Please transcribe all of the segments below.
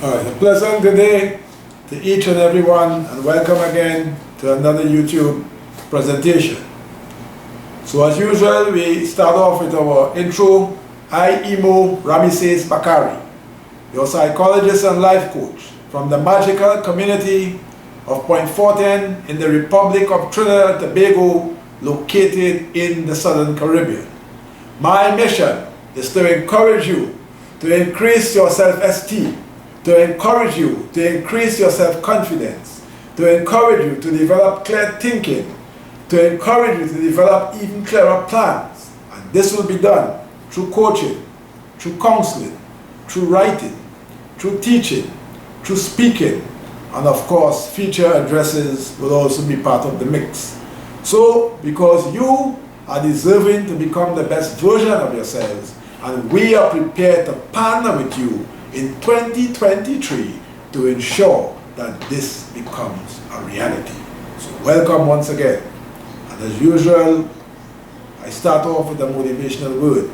Alright, a pleasant good day to each and everyone, and welcome again to another YouTube presentation. So as usual, we start off with our intro. I, Imo Rameses Bakari, your psychologist and life coach from the magical community of Point Fortin in the Republic of Trinidad and Tobago, located in the Southern Caribbean. My mission is to encourage you to increase your self-esteem, to encourage you to increase your self-confidence, to encourage you to develop clear thinking, to encourage you to develop even clearer plans. And this will be done through coaching, through counseling, through writing, through teaching, through speaking, and of course feature addresses will also be part of the mix. So because you are deserving to become the best version of yourselves, and we are prepared to partner with you in 2023 to ensure that this becomes a reality. So welcome once again. And as usual, I start off with a motivational word.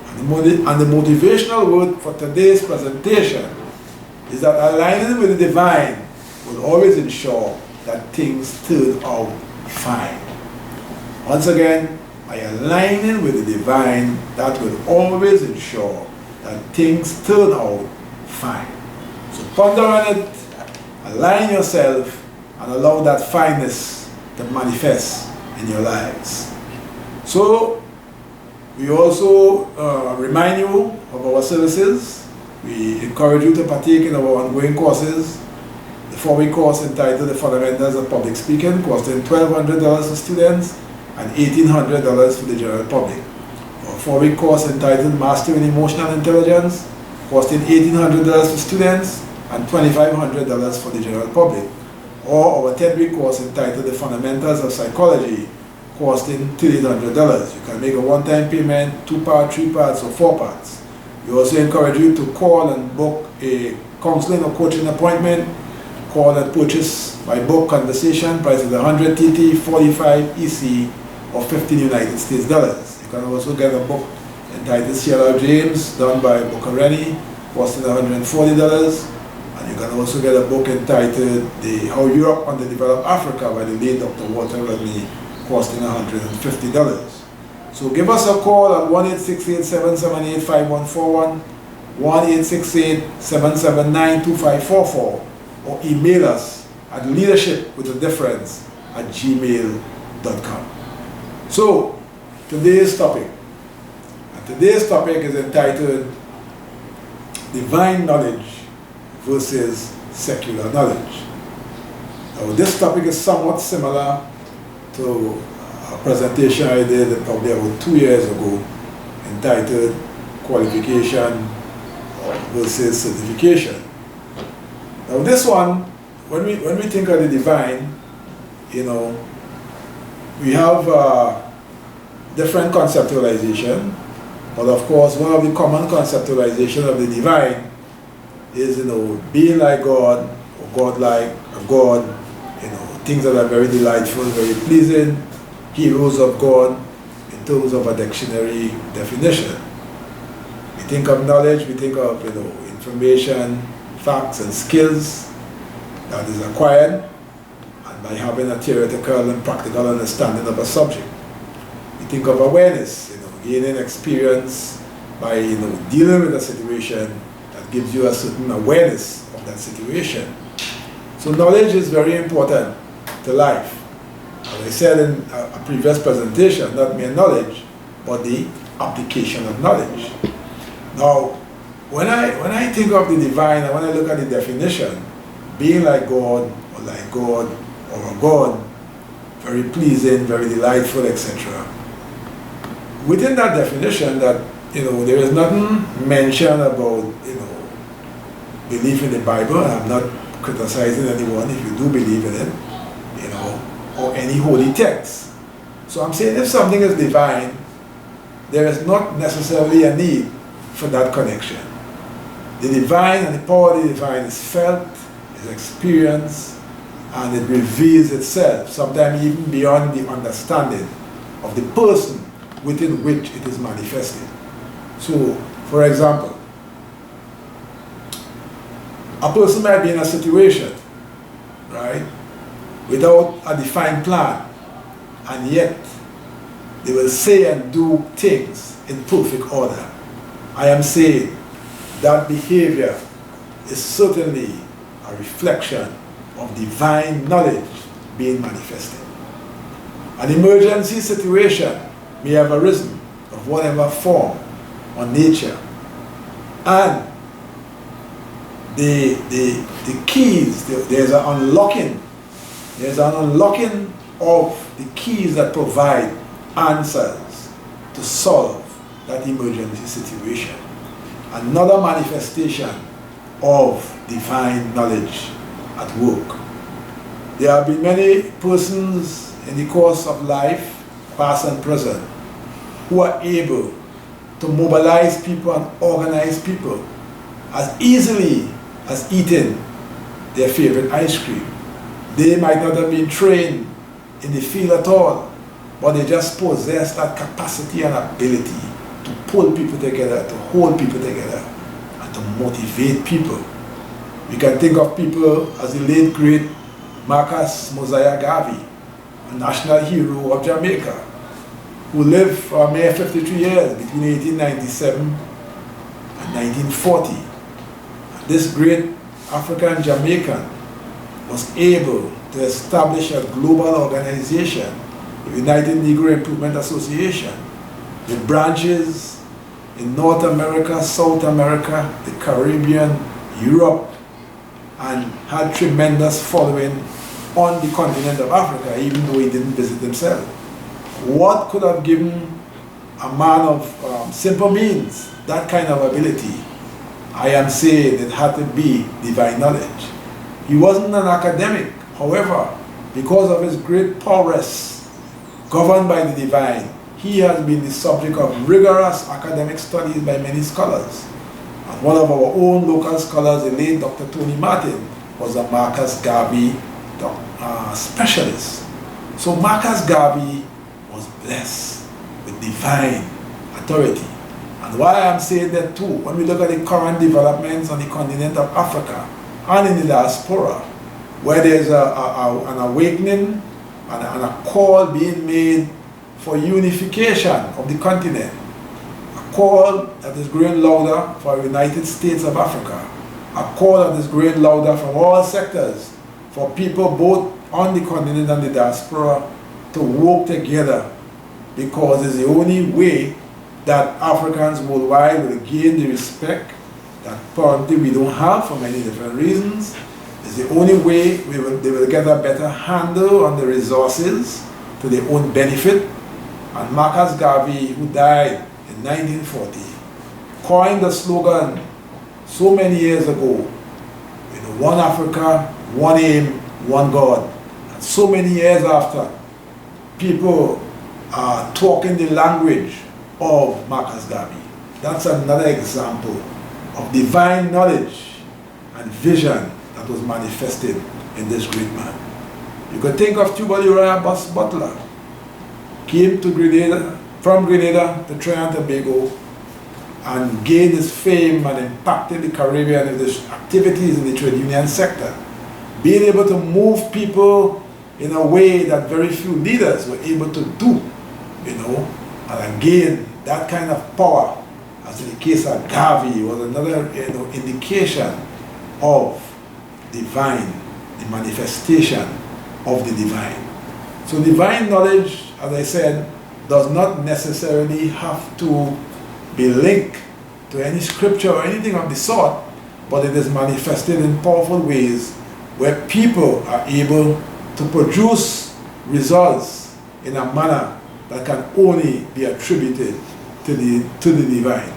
And the motivational word for today's presentation is that aligning with the divine will always ensure that things turn out fine. Once again, by aligning with the divine, that will always ensure that things turn out fine. So ponder on it, align yourself, and allow that fineness to manifest in your lives. So we also remind you of our services. We encourage you to partake in our ongoing courses. The 4-week course entitled The Fundamentals of Public Speaking, costing $1,200 for students and $1,800 for the general public. Our 4-week course entitled Mastering Emotional Intelligence, costing $1,800 for students and $2,500 for the general public. Or our 10-week course entitled The Fundamentals of Psychology, costing $1,300. You can make a one-time payment, 2-part, 3 parts, or 4 parts. We also encourage you to call and book a counseling or coaching appointment. Call and purchase by book conversation, price is 100 TT, 45 EC, or 15 United States dollars. You can also get a book entitled C.L.R. James, done by Bucareni, costing $140. And you can also get a book entitled How Europe Underdeveloped Africa by the late Dr. Walter Rodney, costing $150. So give us a call at 1-868-778-5141, 1-868-779-2544, or email us at leadershipwithadifference@gmail.com. So today's topic is entitled Divine Knowledge versus Secular Knowledge. Now this topic is somewhat similar to a presentation I did probably about 2 years ago entitled Qualification versus Certification. Now this one, when we think of the divine, you know, we have different conceptualization, but of course one of the common conceptualization of the divine is, you know, being like God, or God-like, a God, you know, things that are very delightful, very pleasing, heroes of God in terms of a dictionary definition. We think of knowledge, we think of, you know, information, facts and skills that is acquired and by having a theoretical and practical understanding of a subject. We think of awareness, you know, gaining experience by, you know, dealing with a situation that gives you a certain awareness of that situation. So knowledge is very important to life. As I said in a previous presentation, not mere knowledge, but the application of knowledge. Now, when I think of the divine and when I look at the definition, being like God, or like God, or a God, very pleasing, very delightful, etc. Within that definition, that, you know, there is nothing mentioned about, you know, belief in the Bible. I'm not criticizing anyone if you do believe in it, you know, or any holy text. So I'm saying if something is divine, there is not necessarily a need for that connection. The divine and the power of the divine is felt, is experienced, and it reveals itself, sometimes even beyond the understanding of the person within which it is manifested. So, for example, A person might be in a situation, right, without a defined plan, and yet they will say and do things in perfect order. I am saying that behavior is certainly a reflection of divine knowledge being manifested. An emergency situation may have arisen of whatever form or nature, and the keys, there's an unlocking of the keys that provide answers to solve that emergency situation. Another manifestation of divine knowledge at work. There have been many persons in the course of life, past and present, who are able to mobilize people and organize people as easily as eating their favorite ice cream. They might not have been trained in the field at all, but they just possess that capacity and ability to pull people together, to hold people together, and to motivate people. We can think of people as the late great Marcus Mosiah Garvey, a national hero of Jamaica, who lived for a mere 53 years between 1897 and 1940. This great African Jamaican was able to establish a global organization, the United Negro Improvement Association, with branches in North America, South America, the Caribbean, Europe, and had tremendous following on the continent of Africa, even though he didn't visit himself. What could have given a man of simple means that kind of ability? I am saying it had to be divine knowledge. He wasn't an academic, however, because of his great prowess, governed by the divine, he has been the subject of rigorous academic studies by many scholars. And one of our own local scholars, the late Dr. Tony Martin, was a Marcus Garvey specialist. So Marcus Garvey was blessed with divine authority. And why I'm saying that too, when we look at the current developments on the continent of Africa and in the diaspora, where there's an awakening and a call being made for unification of the continent, a call that is growing louder for the United States of Africa, a call that is growing louder from all sectors for people both on the continent and the diaspora to work together, because it's the only way that Africans worldwide will gain the respect that apparently we don't have for many different reasons. It's the only way they will get a better handle on the resources to their own benefit. And Marcus Garvey, who died in 1940, coined the slogan so many years ago, one Africa, one aim, one God. And so many years after, people are talking the language of Marcus Garvey. That's another example of divine knowledge and vision that was manifested in this great man. You could think of Tubal Uriah Butler. Came to Grenada, from Grenada to Trinidad and Tobago, and gained his fame and impacted the Caribbean with his activities in the trade union sector, being able to move people in a way that very few leaders were able to do, and again, that kind of power, as in the case of Garvey, was another indication of divine, the manifestation of the divine. So divine knowledge, as I said, does not necessarily have to be linked to any scripture or anything of the sort, but it is manifested in powerful ways where people are able to produce results in a manner that can only be attributed to the divine.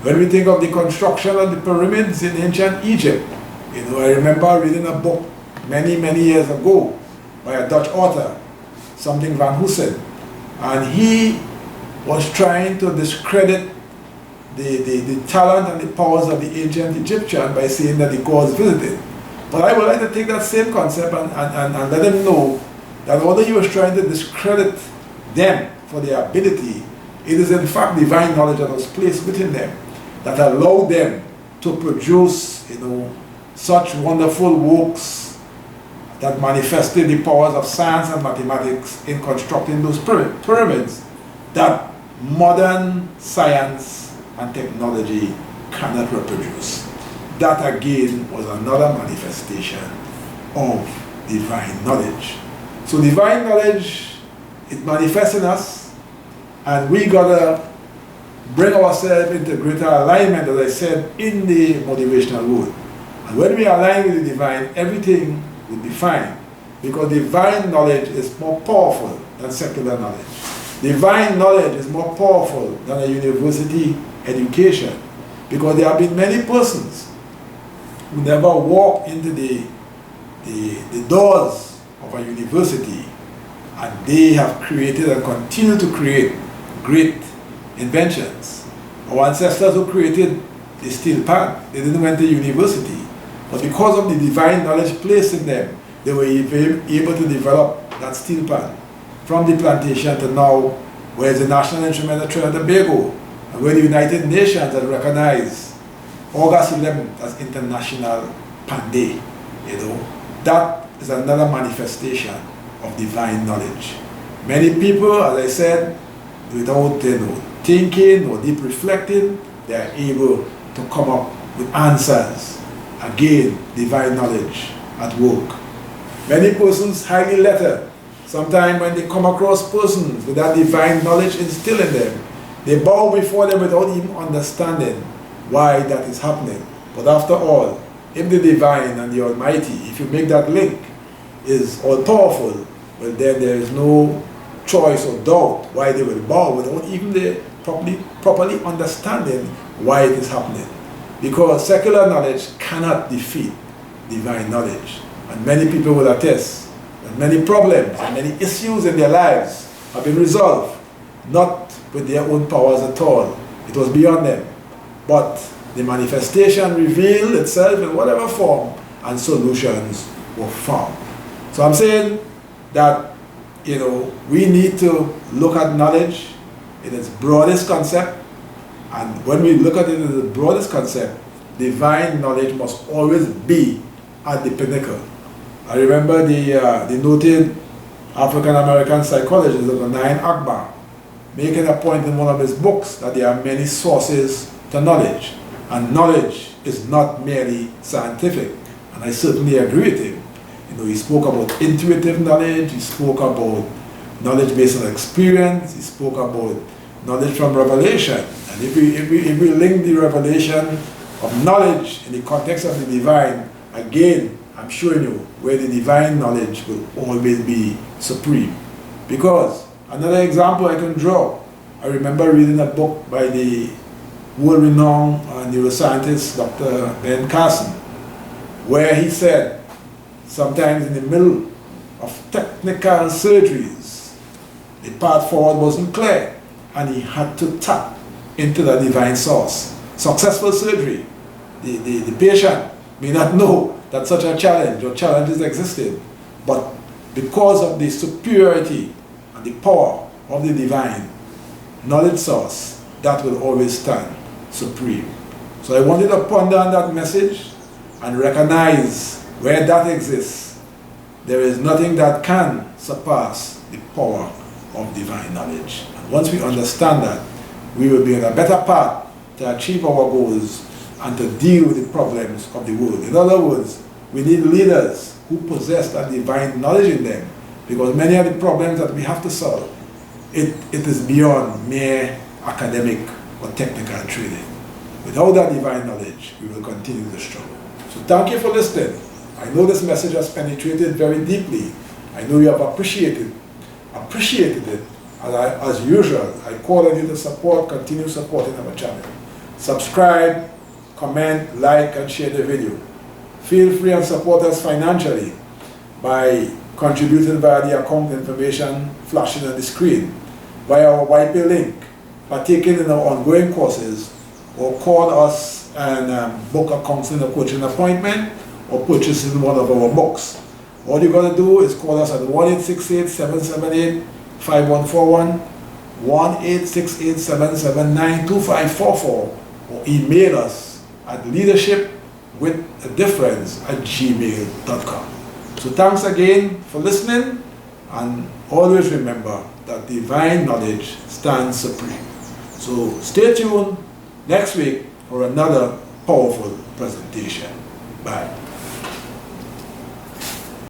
When we think of the construction of the pyramids in ancient Egypt, I remember reading a book many years ago by a Dutch author, something Van Hoosen, and he was trying to discredit the talent and the powers of the ancient Egyptian by saying that the gods visited. But I would like to take that same concept and let them know that although he was trying to discredit them for their ability, it is in fact divine knowledge that was placed within them that allowed them to produce, such wonderful works that manifested the powers of science and mathematics in constructing those pyramids that modern science and technology cannot reproduce. That again was another manifestation of divine knowledge. So divine knowledge, it manifests in us, and we gotta bring ourselves into greater alignment, as I said, in the motivational word. And when we align with the divine, everything will be fine, because divine knowledge is more powerful than secular knowledge. Divine knowledge is more powerful than a university education, because there have been many persons who never walked into the doors of a university, and they have created and continue to create great inventions. Our ancestors who created the steel pan, they didn't went to university, but because of the divine knowledge placed in them, they were able to develop that steel pan. From the plantation to now, where is the national instrument of Trinidad and Tobago, and where the United Nations has recognized August 11th as International Pan Day. That is another manifestation of divine knowledge. Many people, as I said, without thinking or deep reflecting, they are able to come up with answers. Again, divine knowledge at work. Many persons highly lettered. Sometimes when they come across persons with that divine knowledge instilled in them, they bow before them without even understanding why that is happening. But after all, if the divine and the Almighty, if you make that link, is all powerful, well then there is no choice or doubt why they will bow without even they properly understanding why it is happening. Because secular knowledge cannot defeat divine knowledge. And many people will attest that many problems and many issues in their lives have been resolved, not with their own powers at all. It was beyond them. But the manifestation revealed itself in whatever form, and solutions were found. So I'm saying that, we need to look at knowledge in its broadest concept, and when we look at it in the broadest concept, divine knowledge must always be at the pinnacle. I remember the noted African-American psychologist, Nain Akbar, making a point in one of his books that there are many sources to knowledge, and knowledge is not merely scientific, and I certainly agree with him. He spoke about intuitive knowledge, he spoke about knowledge based on experience, he spoke about knowledge from revelation. And if we link the revelation of knowledge in the context of the divine, again, I'm showing you where the divine knowledge will always be supreme. Because, another example I can draw, I remember reading a book by the world-renowned neuroscientist Dr. Ben Carson, where he said, sometimes in the middle of technical surgeries, the path forward wasn't clear, and he had to tap into the divine source. Successful surgery, the patient may not know that such a challenge or challenges existed, but because of the superiority and the power of the divine knowledge source, that will always stand supreme. So I wanted to ponder on that message and recognize where that exists, there is nothing that can surpass the power of divine knowledge. And once we understand that, we will be on a better path to achieve our goals and to deal with the problems of the world. In other words, we need leaders who possess that divine knowledge in them, because many of the problems that we have to solve, it is beyond mere academic or technical training. Without that divine knowledge, we will continue to struggle. So thank you for listening. I know this message has penetrated very deeply. I know you have appreciated it. As usual, I call on you to continue supporting our channel. Subscribe, comment, like, and share the video. Feel free and support us financially by contributing via the account information flashing on the screen, via our YP link, partaking in our ongoing courses, or call us and book a counseling or coaching appointment, or purchasing one of our books. All you got to do is call us at 1-868-778-5141, 1-868-779-2544, or email us at leadership leadershipwithadifference@gmail.com. So thanks again for listening, and always remember that divine knowledge stands supreme. So stay tuned next week for another powerful presentation. Bye.